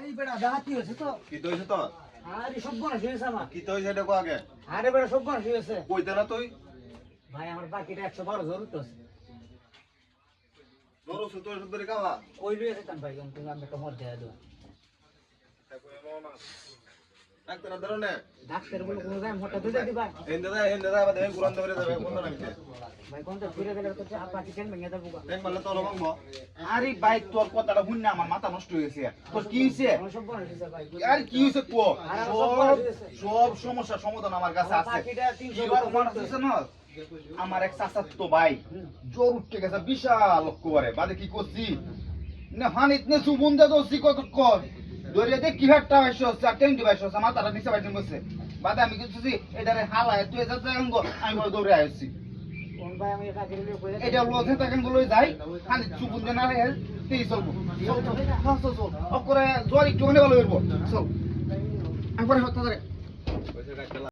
এই বেটা ডাহাতি হয়েছে তো কি হইছে তো আরে সব গণ হয়েছে আমার কি হইছে দেখো আগে আরে বেটা সব গণ হয়েছে কইতে না তুই ভাই আমার বাকিটা 112 জরুরত আছে ধরো সুতোর সুতোরে কাওয়া কই লইয়া যেতাম ভাই তুমি আমি একটা মত দেয়া দাও ডাক্তার ধরো না ডাক্তার বলে কোন যায় মোটা দুধ দিবা এন্ডা বাদে কুরআন ধরে যাবে কোন না নিতে ভাই কোনটা ফিরে দিলে তো আপা কিচেন ভেঙে দেবো দেখ মারলে তো লবঙ্গ আরে ভাই তোর কথাটা শুন না আমার মাথা নষ্ট হয়ে গেছে তোর কি হইছে সব গণ হয়েছে ভাই আর কি হইছে কো আরে সব সমস্যার সমাধান আমার কাছে আছে বাকিটা কি 312 মানুষ আছে না আমার এক চাচাতো ভাই জ্বর উঠে গেছে বিশাল করে বাদে কি করছি না হানিত নে সুবন দে দোসি কত কর দরিয়া দেখ কি হাটটা বাইছো আর টেন্ডি বাইছো মাথাটা নিচে বাইছো বসে বাদে আমি কিছু এটারে হালায় তুই যা যাঙ্গো আমি বড় দৌড়ে আইছি কোন ভাই আমি কাকে লইয়া কই এটা লোধে তাকান গুলো যাই হানিত সুবন দে না রে তেই চলবো চল চল চল অকরে জ্বর একটু ভালো হইব চল একবারে হতে